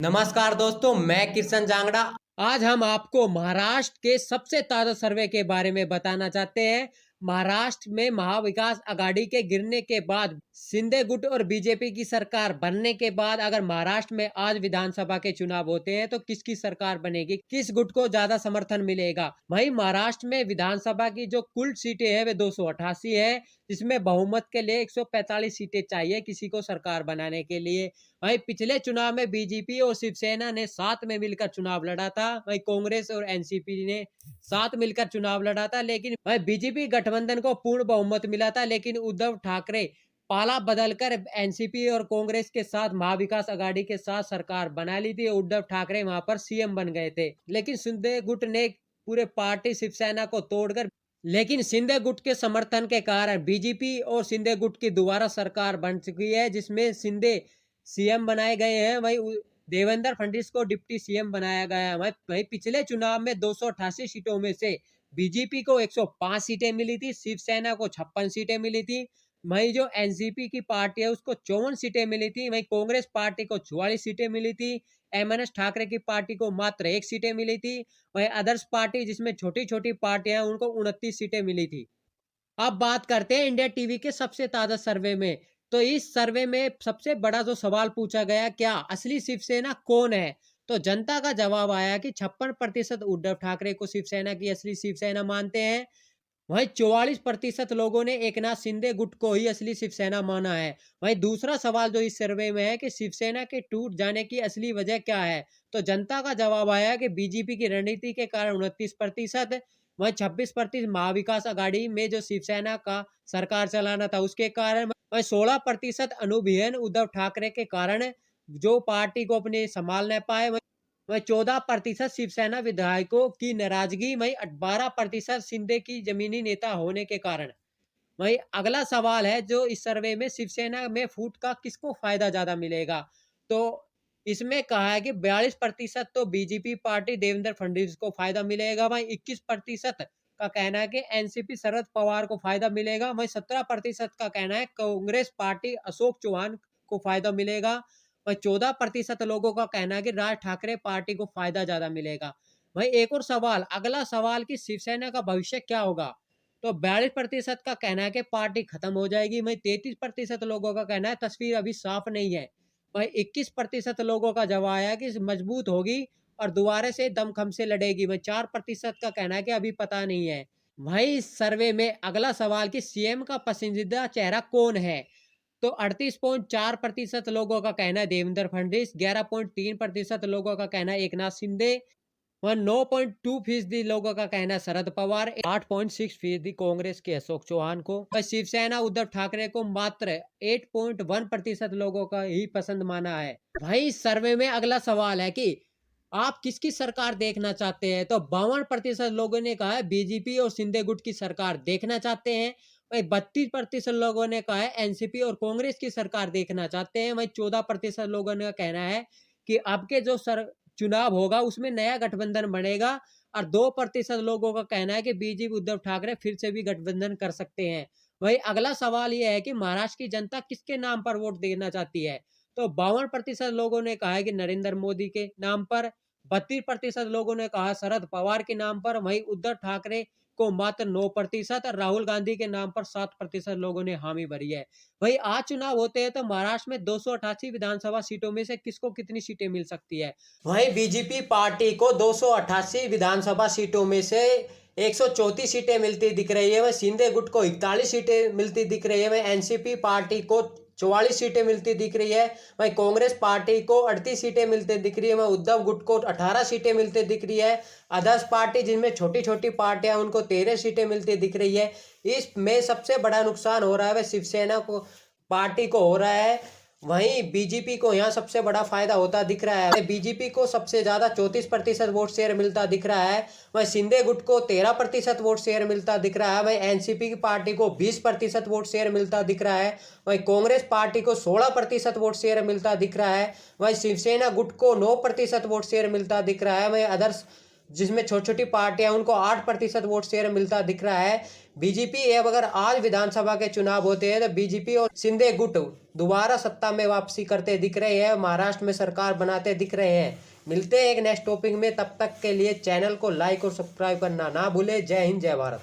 नमस्कार दोस्तों, मैं किशन जांगड़ा। आज हम आपको महाराष्ट्र के सबसे ताजा सर्वे के बारे में बताना चाहते हैं। महाराष्ट्र में महाविकास आघाड़ी के गिरने के बाद शिंदे गुट और बीजेपी की सरकार बनने के बाद अगर महाराष्ट्र में आज विधानसभा के चुनाव होते हैं तो किसकी सरकार बनेगी, किस गुट को ज्यादा समर्थन मिलेगा। वहीं महाराष्ट्र में विधानसभा की जो कुल सीटें हैं वे 288 है, जिसमें बहुमत के लिए 145 सीटें चाहिए किसी को सरकार बनाने के लिए। वहीं पिछले चुनाव में बीजेपी और शिवसेना ने साथ में मिलकर चुनाव लड़ा था। वहीं कांग्रेस और एनसीपी ने साथ मिलकर चुनाव लड़ा था, लेकिन वहीं बीजेपी गठबंधन को पूर्ण बहुमत मिला था। लेकिन उद्धव ठाकरे पाला बदलकर एनसीपी और कांग्रेस के साथ महाविकास आघाड़ी के साथ सरकार बना ली थी। उद्धव ठाकरे वहां पर सीएम बन गए थे, लेकिन शिंदे गुट ने पूरे पार्टी शिवसेना को तोड़कर शिंदे गुट के समर्थन के कारण बीजेपी और शिंदे गुट की दोबारा सरकार बन चुकी है, जिसमें शिंदे सीएम बनाए गए हैं। वहीं देवेंद्र फडणवीस को डिप्टी सीएम बनाया गया है। वहीं पिछले चुनाव में 288 सीटों में से बीजेपी को 105 सीटें मिली थी, शिवसेना को 56 सीटें मिली थी। वहीं जो एनसीपी की पार्टी है उसको 54 सीटें मिली थी। वहीं कांग्रेस पार्टी को 44 सीटें मिली थी। एमएनएस ठाकरे की पार्टी को मात्र 1 सीटें मिली थी। वहीं अदर्स पार्टी जिसमें छोटी छोटी पार्टियां उनको 29 सीटें मिली थी। अब बात करते हैं इंडिया टीवी के सबसे ताजा सर्वे में। तो इस सर्वे में सबसे बड़ा जो सवाल पूछा गया, क्या असली शिवसेना कौन है? तो जनता का जवाब आया कि 56% उद्धव ठाकरे को शिवसेना की असली शिवसेना मानते हैं। वहीं 44% लोगों ने एकनाथ शिंदे गुट को ही असली शिवसेना माना है। वहीं दूसरा सवाल जो इस सर्वे में है कि शिवसेना के टूट जाने की असली वजह क्या है? तो जनता का जवाब आया कि बीजेपी की रणनीति के कारण 29%। वहीं 26% महाविकास आघाड़ी में जो शिवसेना का सरकार चलाना था उसके कारण। वहीं 16% अनुभवहीन उद्धव ठाकरे के कारण जो पार्टी को अपने संभाल नहीं पाए। वहीं 14% शिवसेना विधायकों की नाराजगी। वहीं 12% शिंदे की जमीनी नेता होने के कारण। वहीं अगला सवाल है जो इस सर्वे में, शिवसेना में फूट का किसको फायदा ज्यादा मिलेगा? तो इसमें कहा है कि 42% तो बीजेपी पार्टी देवेंद्र फडणवीस को फायदा मिलेगा। वहीं 21% का कहना है कि एनसीपी शरद पवार को फायदा मिलेगा। वहीं 17% का कहना है कांग्रेस पार्टी अशोक चौहान को फायदा मिलेगा। वहीं 14% लोगों का कहना है कि राज ठाकरे पार्टी को फायदा ज्यादा मिलेगा। वहीं एक और सवाल, अगला सवाल कि शिवसेना का भविष्य क्या होगा? तो 42% का कहना है कि पार्टी खत्म हो जाएगी। वहीं 33% लोगों का कहना है तस्वीर अभी साफ नहीं है। वहीं 21% लोगों का जवाब है कि मजबूत होगी और दोबारा से दमखम से लड़ेगी। वहीं 4% का कहना है कि अभी पता नहीं है। वहीं इस सर्वे में अगला सवाल कि सीएम का पसंदीदा चेहरा कौन है? तो 38.4% लोगों का कहना है देवेंद्र फडणवीस, 11.3% लोगों का कहना है एकनाथ शिंदे, वह 9.2% लोगों का कहना है शरद पवार, 8.6% कांग्रेस के अशोक चौहान को, वह शिवसेना उद्धव ठाकरे को मात्र 8.1% लोगों का ही पसंद माना है। वहीं सर्वे में अगला सवाल है कि आप किसकी सरकार देखना चाहते हैं? तो 52% लोगों ने कहा है बीजेपी और शिंदे गुट की सरकार देखना चाहते हैं। वही 32% लोगों ने कहा है एनसीपी और कांग्रेस की सरकार देखना चाहते हैं। वही 14% लोगों ने कहना है कि अब के जो चुनाव होगा उसमें नया गठबंधन बनेगा। और 2% लोगों का कहना है कि बीजेपी उद्धव ठाकरे फिर से भी गठबंधन कर सकते हैं। वही अगला सवाल यह है कि महाराष्ट्र की जनता किसके नाम पर वोट देना चाहती है? तो 52% लोगों ने कहा है कि नरेंद्र मोदी के नाम पर, 32% लोगों ने कहा शरद पवार के नाम पर, वहीं उद्धव ठाकरे को मात्र 9% और राहुल गांधी के नाम पर 7% लोगों ने हामी भरी है। वहीं आज चुनाव होते हैं तो महाराष्ट्र में 288 विधानसभा सीटों में से किसको कितनी सीटें मिल सकती है? वहीं बीजेपी पार्टी को 288 विधानसभा सीटों में से 134 सीटें मिलती दिख रही है। वह शिंदे गुट को 41 सीटें मिलती दिख रही है। वह एनसीपी पार्टी को 44 सीटें मिलती दिख रही है। वहीं कांग्रेस पार्टी को 38 सीटें मिलती दिख रही है। वहीं उद्धव गुट को 18 सीटें मिलती दिख रही है। अदर्स पार्टी जिनमें छोटी छोटी पार्टियां उनको 13 सीटें मिलती दिख रही है। इसमें सबसे बड़ा नुकसान हो रहा है वह शिवसेना को पार्टी को हो रहा है। वहीं बीजेपी को यहाँ सबसे बड़ा फायदा होता दिख रहा है। बीजेपी को सबसे ज्यादा 34% वोट शेयर मिलता दिख रहा है। वहीं शिंदे गुट को 13% वोट शेयर मिलता दिख रहा है। वहीं एनसीपी की पार्टी को 20% वोट शेयर मिलता दिख रहा है। वहीं कांग्रेस पार्टी को 16% वोट शेयर मिलता दिख रहा है। वहीं शिवसेना गुट को 9% वोट शेयर मिलता दिख रहा है। वहीं अदर्स जिसमें छोटी छोटी पार्टियां उनको 8% वोट शेयर मिलता दिख रहा है। बीजेपी अब अगर आज विधानसभा के चुनाव होते हैं तो बीजेपी और शिंदे गुट दोबारा सत्ता में वापसी करते दिख रहे हैं, महाराष्ट्र में सरकार बनाते दिख रहे हैं। मिलते हैं एक नेक्स्ट टॉपिक में, तब तक के लिए चैनल को लाइक और सब्सक्राइब करना ना भूले। जय हिंद, जय भारत।